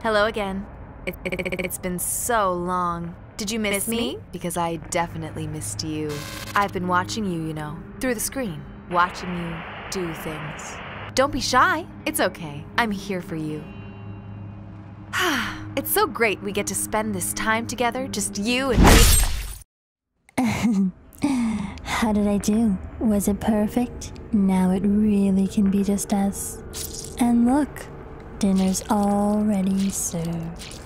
Hello again. It's been so long. Did you miss me? Because I definitely missed you. I've been watching you, you know, through the screen, watching you do things. Don't be shy. It's okay. I'm here for you. It's so great we get to spend this time together, just you and me. How did I do? Was it perfect? Now it really can be just us. And look, dinner's already served.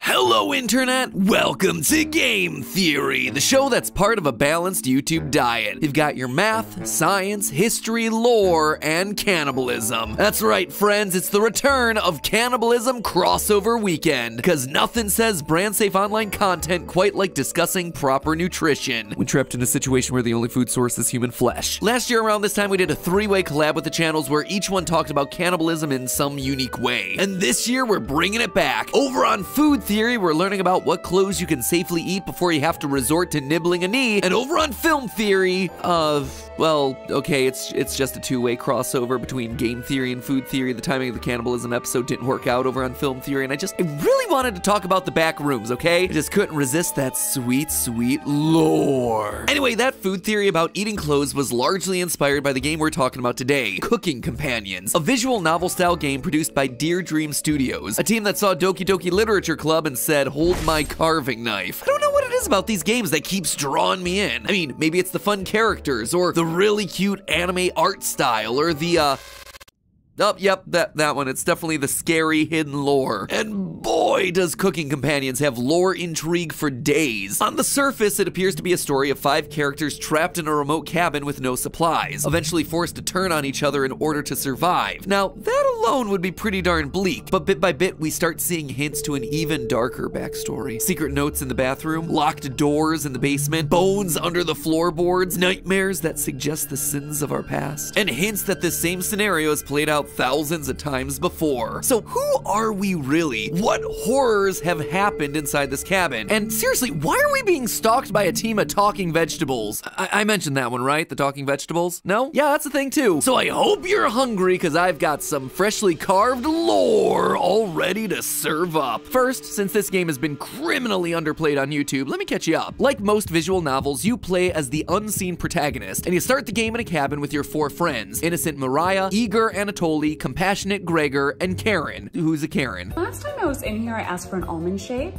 Hello Internet, welcome to Game Theory, the show that's part of a balanced YouTube diet. You've got your math, science, history, lore, and cannibalism. That's right friends, it's the return of Cannibalism Crossover Weekend, because nothing says brand safe online content quite like discussing proper nutrition when trapped in a situation where the only food source is human flesh. Last year around this time we did a three-way collab with the channels where each one talked about cannibalism in some unique way. And this year we're bringing it back. Over on Food Theory, we're learning about what clothes you can safely eat before you have to resort to nibbling a knee. And over on Film Theory, well, okay, it's just a two-way crossover between Game Theory and Food Theory. The timing of the cannibalism episode didn't work out over on Film Theory, and I really wanted to talk about the back rooms, okay? I just couldn't resist that sweet, sweet lore. Anyway, that Food Theory about eating clothes was largely inspired by the game we're talking about today, Cooking Companions, a visual novel-style game produced by Dear Dream Studios, a team that saw Doki Doki Literature Club and said, hold my carving knife. I don't know what it is about these games that keeps drawing me in. I mean, maybe it's the fun characters, or the really cute anime art style, or the, oh, yep, that one. It's definitely the scary hidden lore. And boy, does Cooking Companions have lore intrigue for days. On the surface, it appears to be a story of 5 characters trapped in a remote cabin with no supplies, eventually forced to turn on each other in order to survive. Now, that alone would be pretty darn bleak, but bit by bit, we start seeing hints to an even darker backstory. Secret notes in the bathroom, locked doors in the basement, bones under the floorboards, nightmares that suggest the sins of our past, and hints that this same scenario has played out thousands of times before. So who are we really? What horrors have happened inside this cabin? And seriously, why are we being stalked by a team of talking vegetables? I mentioned that one, right? The talking vegetables? No? Yeah, that's a thing too. So I hope you're hungry, because I've got some freshly carved lore all ready to serve up. First, since this game has been criminally underplayed on YouTube, let me catch you up. Like most visual novels, you play as the unseen protagonist, and you start the game in a cabin with your 4 friends: Innocent Mariah, eager Anatoly, compassionate Gregor, and Karen. Who's a Karen? Last time I was in here, I asked for an almond shape.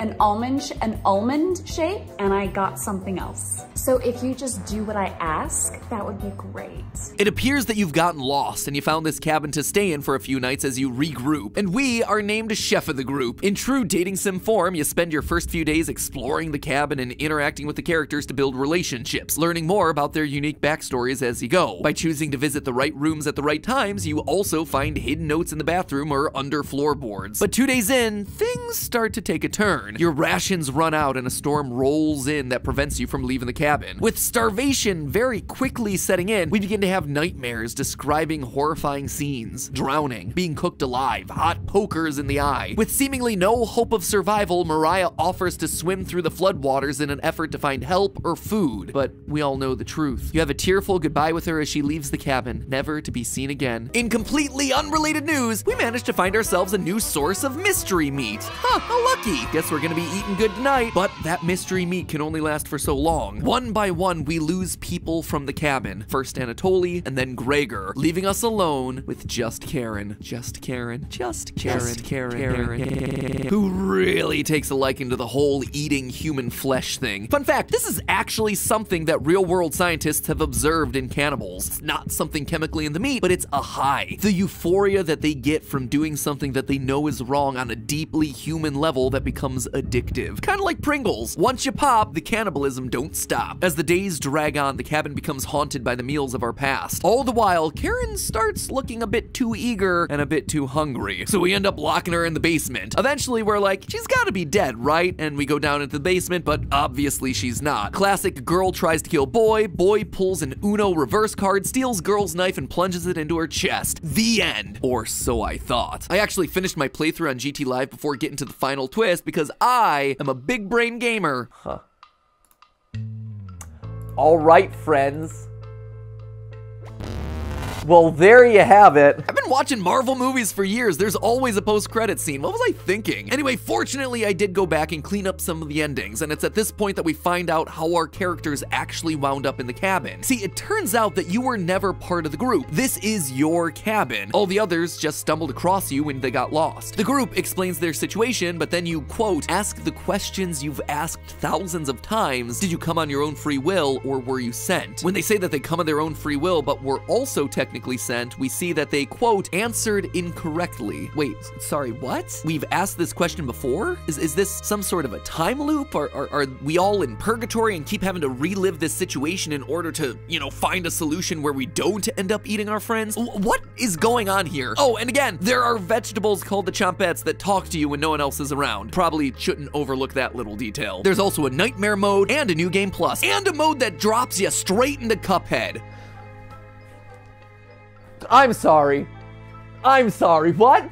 An almond shape, and I got something else. So if you just do what I ask, that would be great. It appears that you've gotten lost and you found this cabin to stay in for a few nights as you regroup, and we are named chef of the group. In true dating sim form, you spend your first few days exploring the cabin and interacting with the characters to build relationships, learning more about their unique backstories as you go. By choosing to visit the right rooms at the right times, you also find hidden notes in the bathroom or under floorboards. But 2 days in, things start to take a turn. Your rations run out and a storm rolls in that prevents you from leaving the cabin. With starvation very quickly setting in, we begin to have nightmares describing horrifying scenes: drowning, being cooked alive, hot pokers in the eye. With seemingly no hope of survival, Mariah offers to swim through the floodwaters in an effort to find help or food. But we all know the truth. You have a tearful goodbye with her as she leaves the cabin, never to be seen again. In completely unrelated news, we managed to find ourselves a new source of mystery meat. Huh, how lucky. Guess we're gonna be eating good tonight, but that mystery meat can only last for so long. One by one, we lose people from the cabin. First Anatoly, and then Gregor, leaving us alone with just Karen. Just Karen. Just Karen. Just Karen. Who really takes a liking to the whole eating human flesh thing. Fun fact, this is actually something that real-world scientists have observed in cannibals. It's not something chemically in the meat, but it's a high. The euphoria that they get from doing something that they know is wrong on a deeply human level that becomes addictive. Kind of like Pringles. Once you pop, the cannibalism don't stop. As the days drag on, the cabin becomes haunted by the meals of our past. All the while, Karen starts looking a bit too eager and a bit too hungry. So we end up locking her in the basement. Eventually, we're like, she's gotta be dead, right? And we go down into the basement, but obviously she's not. Classic girl tries to kill boy, boy pulls an Uno reverse card, steals girl's knife, and plunges it into her chest. The end. Or so I thought. I actually finished my playthrough on GT Live before getting to the final twist because I am a big brain gamer. Huh. All right, friends. Well, there you have it. I've been been watching Marvel movies for years. There's always a post-credit scene. What was I thinking? Anyway, fortunately, I did go back and clean up some of the endings, and it's at this point that we find out how our characters actually wound up in the cabin. See, it turns out that you were never part of the group. This is your cabin. All the others just stumbled across you when they got lost. The group explains their situation, but then you, quote, ask the questions you've asked thousands of times. Did you come on your own free will, or were you sent? When they say that they come on their own free will, but were also technically sent, we see that they, quote, answered incorrectly. Wait, sorry, what? We've asked this question before? Is this some sort of a time loop? Are we all in purgatory and keep having to relive this situation in order to, you know, find a solution where we don't end up eating our friends? What is going on here? Oh, and again, there are vegetables called the champettes that talk to you when no one else is around. Probably shouldn't overlook that little detail. There's also a nightmare mode and a new game plus, and a mode that drops you straight into Cuphead. I'm sorry. What?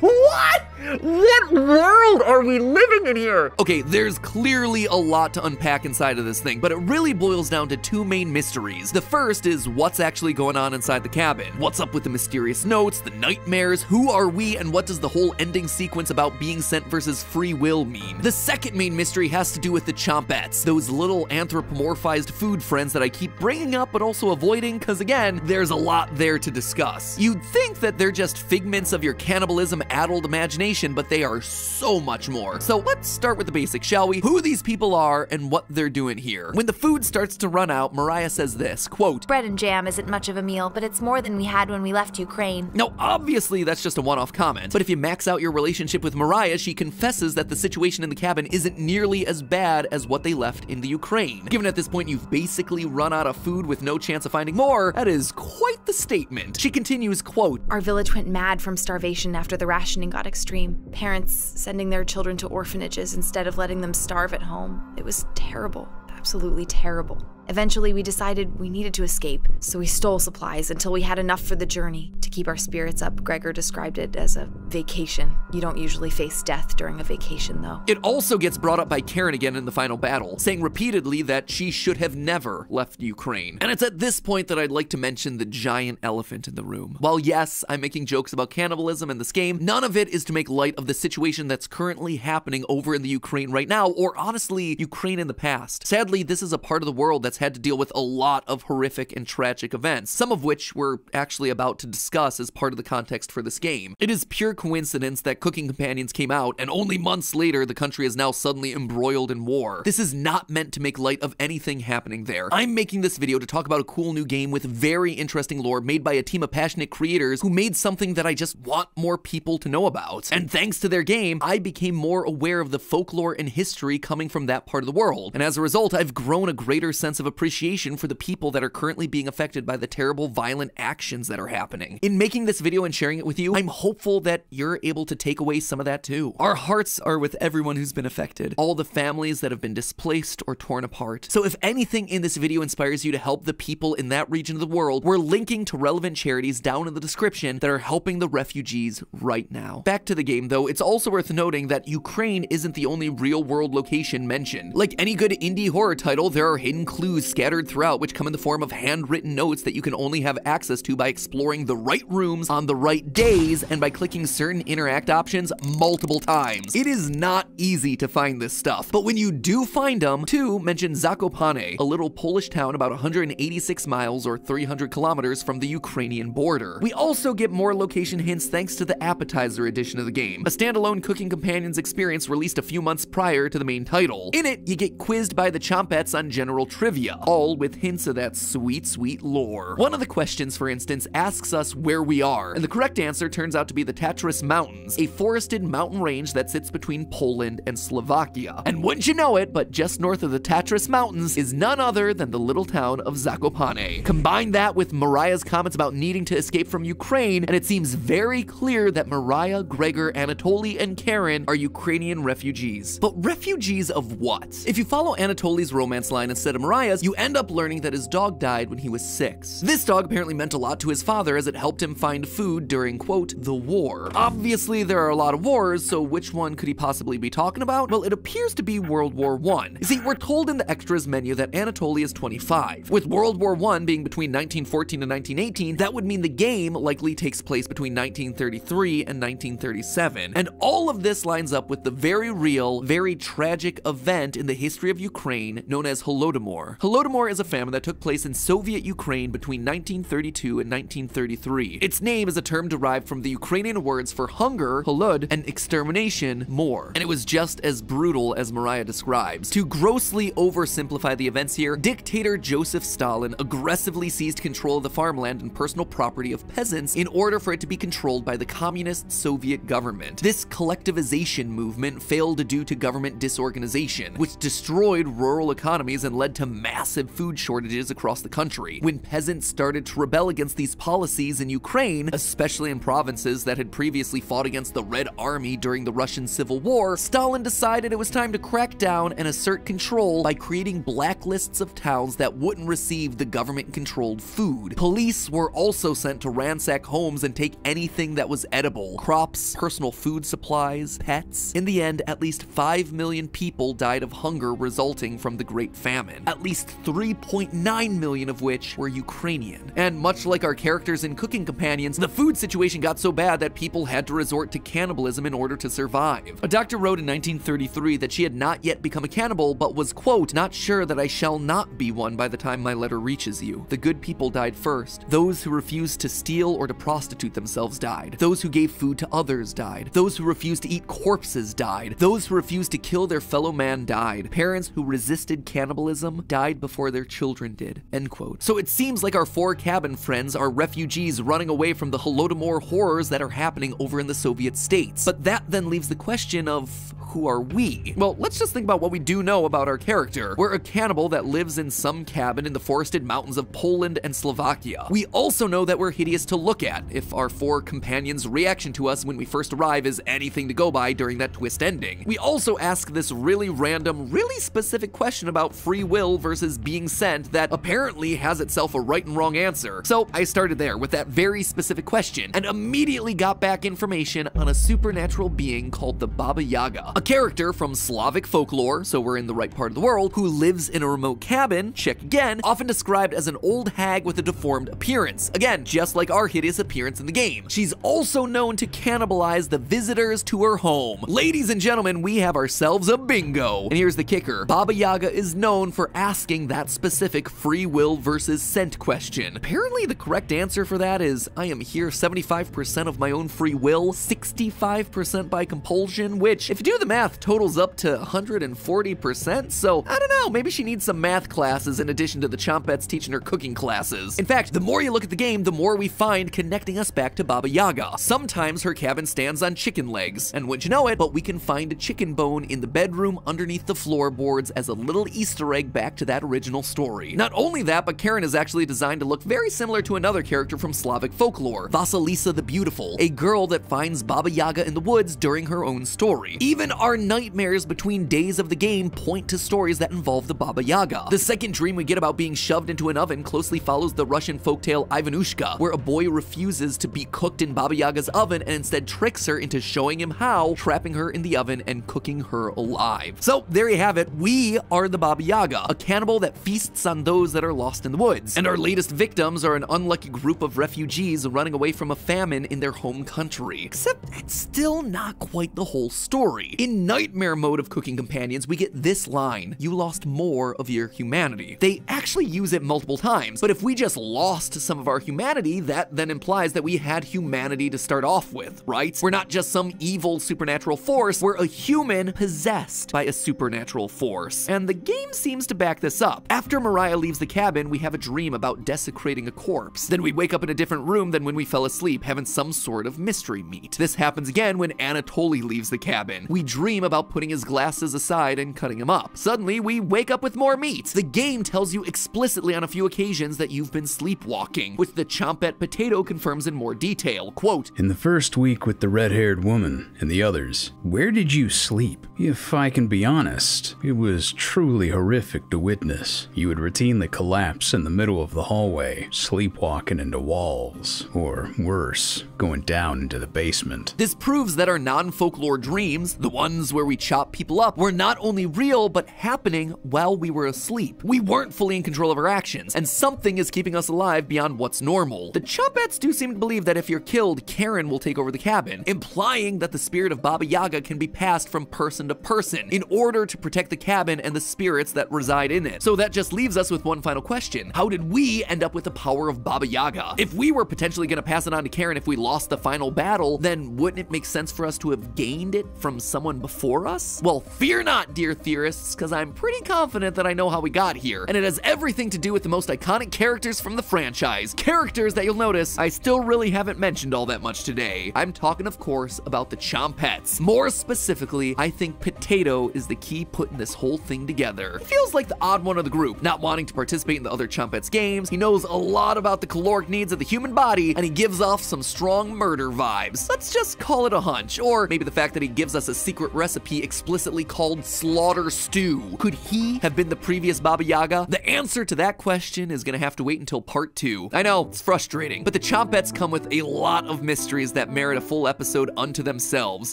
What? What world are we living in here? Okay, there's clearly a lot to unpack inside of this thing, but it really boils down to two main mysteries. The first is what's actually going on inside the cabin. What's up with the mysterious notes, the nightmares, who are we, and what does the whole ending sequence about being sent versus free will mean? The second main mystery has to do with the chompettes, those little anthropomorphized food friends that I keep bringing up but also avoiding, because again, there's a lot there to discuss. You'd think that they're just figments of your cannibalism-addled imagination, but they are so much more. So let's start with the basics, shall we? Who these people are and what they're doing here. When the food starts to run out, Mariah says this, quote, Bread and jam isn't much of a meal, but it's more than we had when we left Ukraine. Now, obviously, that's just a one-off comment, but if you max out your relationship with Mariah, she confesses that the situation in the cabin isn't nearly as bad as what they left in the Ukraine. Given at this point you've basically run out of food with no chance of finding more, that is quite the statement. She continues, quote, Our village went mad from starvation after the rationing got extreme. Parents sending their children to orphanages instead of letting them starve at home. It was terrible. Absolutely terrible. Eventually, we decided we needed to escape, so we stole supplies until we had enough for the journey. To keep our spirits up, Gregor described it as a vacation. You don't usually face death during a vacation, though. It also gets brought up by Karen again in the final battle, saying repeatedly that she should have never left Ukraine. And it's at this point that I'd like to mention the giant elephant in the room. While yes, I'm making jokes about cannibalism in this game, none of it is to make light of the situation that's currently happening over in the Ukraine right now, or honestly, Ukraine in the past. Sadly, this is a part of the world that's had to deal with a lot of horrific and tragic events, some of which we're actually about to discuss as part of the context for this game. It is pure coincidence that Cooking Companions came out, and only months later the country is now suddenly embroiled in war. This is not meant to make light of anything happening there. I'm making this video to talk about a cool new game with very interesting lore made by a team of passionate creators who made something that I just want more people to know about. And thanks to their game, I became more aware of the folklore and history coming from that part of the world. And as a result, I've grown a greater sense of appreciation for the people that are currently being affected by the terrible violent actions that are happening. In making this video and sharing it with you, I'm hopeful that you're able to take away some of that too. Our hearts are with everyone who's been affected, all the families that have been displaced or torn apart. So if anything in this video inspires you to help the people in that region of the world, we're linking to relevant charities down in the description that are helping the refugees right now. Back to the game though, it's also worth noting that Ukraine isn't the only real world location mentioned. Like any good indie horror title, there are hidden clues scattered throughout which come in the form of handwritten notes that you can only have access to by exploring the right rooms on the right days and by clicking certain interact options multiple times. It is not easy to find this stuff, but when you do find them, 2 mention Zakopane, a little Polish town about 186 miles or 300 kilometers from the Ukrainian border. We also get more location hints thanks to the appetizer edition of the game, a standalone Cooking Companions experience released a few months prior to the main title. In it, you get quizzed by the chompettes on general trivia, all with hints of that sweet, sweet lore. One of the questions, for instance, asks us where we are, and the correct answer turns out to be the Tatras Mountains, a forested mountain range that sits between Poland and Slovakia. And wouldn't you know it, but just north of the Tatras Mountains is none other than the little town of Zakopane. Combine that with Mariah's comments about needing to escape from Ukraine, and it seems very clear that Mariah, Gregor, Anatoly, and Karen are Ukrainian refugees. But refugees of what? If you follow Anatoly's romance line instead of Mariah's, you end up learning that his dog died when he was 6. This dog apparently meant a lot to his father as it helped helped him find food during, quote, the war. Obviously, there are a lot of wars, so which one could he possibly be talking about? Well, it appears to be World War I. You see, we're told in the extras menu that Anatoly is 25. With World War I being between 1914 and 1918, that would mean the game likely takes place between 1933 and 1937. And all of this lines up with the very real, very tragic event in the history of Ukraine known as Holodomor. Holodomor is a famine that took place in Soviet Ukraine between 1932 and 1933. Its name is a term derived from the Ukrainian words for hunger, holod, and extermination, more. And it was just as brutal as Mariah describes. To grossly oversimplify the events here, dictator Joseph Stalin aggressively seized control of the farmland and personal property of peasants in order for it to be controlled by the communist Soviet government. This collectivization movement failed due to government disorganization, which destroyed rural economies and led to massive food shortages across the country. When peasants started to rebel against these policies in Ukraine, especially in provinces that had previously fought against the Red Army during the Russian Civil War, Stalin decided it was time to crack down and assert control by creating blacklists of towns that wouldn't receive the government-controlled food. Police were also sent to ransack homes and take anything that was edible: crops, personal food supplies, pets. In the end, at least 5 million people died of hunger resulting from the Great Famine, at least 3.9 million of which were Ukrainian. And much like our characters in Cooking Companions, the food situation got so bad that people had to resort to cannibalism in order to survive. A doctor wrote in 1933 that she had not yet become a cannibal, but was, quote, "not sure that I shall not be one by the time my letter reaches you. The good people died first. Those who refused to steal or to prostitute themselves died. Those who gave food to others died. Those who refused to eat corpses died. Those who refused to kill their fellow man died. Parents who resisted cannibalism died before their children did," end quote. So it seems like our four cabin friends are refugees running away from the Holodomor horrors that are happening over in the Soviet states. But that then leaves the question of, who are we? Well, let's just think about what we do know about our character. We're a cannibal that lives in some cabin in the forested mountains of Poland and Slovakia. We also know that we're hideous to look at, if our four companions' reaction to us when we first arrive is anything to go by during that twist ending. We also ask this really random, really specific question about free will versus being sent that apparently has itself a right and wrong answer. So I started there with that very specific question and immediately got back information on a supernatural being called the Baba Yaga. A character from Slavic folklore, so we're in the right part of the world, who lives in a remote cabin, check again, often described as an old hag with a deformed appearance. Again, just like our hideous appearance in the game. She's also known to cannibalize the visitors to her home. Ladies and gentlemen, we have ourselves a bingo. And here's the kicker. Baba Yaga is known for asking that specific free will versus scent question. Apparently the correct answer for that is, I am here 75% of my own free will, 65% by compulsion, which, if you do the math, totals up to 140%, so I don't know, maybe she needs some math classes in addition to the chompettes teaching her cooking classes. In fact, the more you look at the game, the more we find connecting us back to Baba Yaga. Sometimes her cabin stands on chicken legs, and wouldn't you know it, but we can find a chicken bone in the bedroom underneath the floorboards as a little Easter egg back to that original story. Not only that, but Karen is actually designed to look very similar to another character from Slavic folklore, Vasilisa the Beautiful, a girl that finds Baba Yaga in the woods during her own story. Even our nightmares between days of the game point to stories that involve the Baba Yaga. The second dream we get about being shoved into an oven closely follows the Russian folktale Ivanushka, where a boy refuses to be cooked in Baba Yaga's oven and instead tricks her into showing him how, trapping her in the oven and cooking her alive. So there you have it. We are the Baba Yaga, a cannibal that feasts on those that are lost in the woods. And our latest victims are an unlucky group of refugees running away from a famine in their home country. Except it's still not quite the whole story. In nightmare mode of Cooking Companions, we get this line: you lost more of your humanity. They actually use it multiple times, but if we just lost some of our humanity, that then implies that we had humanity to start off with, right? We're not just some evil supernatural force, we're a human possessed by a supernatural force. And the game seems to back this up. After Mariah leaves the cabin, we have a dream about desecrating a corpse. Then we wake up in a different room than when we fell asleep, having some sort of mystery meat. This happens again when Anatoly leaves the cabin. We dream about putting his glasses aside and cutting him up. Suddenly, we wake up with more meat. The game tells you explicitly on a few occasions that you've been sleepwalking, which the Chompette Potato confirms in more detail. Quote, "In the first week with the red-haired woman and the others, where did you sleep? If I can be honest, it was truly horrific to witness. You would routinely collapse in the middle of the hallway, sleepwalking into walls. walls, or worse, going down into the basement. This proves that our non-folklore dreams, the ones where we chop people up, were not only real, but happening while we were asleep. We weren't fully in control of our actions, and something is keeping us alive beyond what's normal. The Chompettes do seem to believe that if you're killed, Karen will take over the cabin, implying that the spirit of Baba Yaga can be passed from person to person in order to protect the cabin and the spirits that reside in it. So that just leaves us with one final question. How did we end up with the power of Baba Yaga? If we were potentially going to pass it on to Karen if we lost the final battle, then wouldn't it make sense for us to have gained it from someone before us? Well, fear not, dear theorists, because I'm pretty confident that I know how we got here, and it has everything to do with the most iconic characters from the franchise. Characters that you'll notice I still really haven't mentioned all that much today. I'm talking, of course, about the Chompettes. More specifically, I think Potato is the key putting this whole thing together. He feels like the odd one of the group, not wanting to participate in the other Chompettes games. He knows a lot about the caloric needs of the human body, and he gives off some strong murder vibes. Let's just call it a hunch, or maybe the fact that he gives us a secret recipe explicitly called slaughter stew. Could he have been the previous Baba Yaga? The answer to that question is gonna have to wait until part 2. I know, it's frustrating, but the Chompettes come with a lot of mysteries that merit a full episode unto themselves.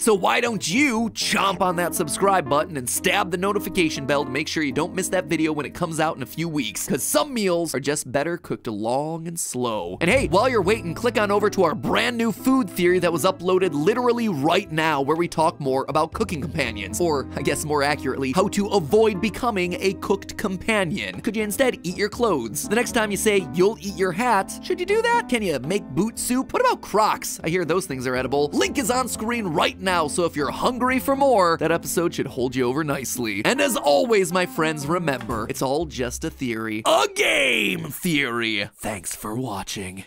So why don't you chomp on that subscribe button and stab the notification bell to make sure you don't miss that video when it comes out in a few weeks, because some meals are just better cooked long and slow. And hey, while you're waiting, click on over to our brand new food theory that was uploaded literally right now, where we talk more about cooking companions, or I guess more accurately, how to avoid becoming a cooked companion. Could you instead eat your clothes? The next time you say you'll eat your hat, should you do that? Can you make boot soup? What about Crocs? I hear those things are edible. Link is on screen right now, so if you're hungry for more, that episode should hold you over nicely. And as always, my friends, remember, it's all just a theory. A game theory! Thanks for watching.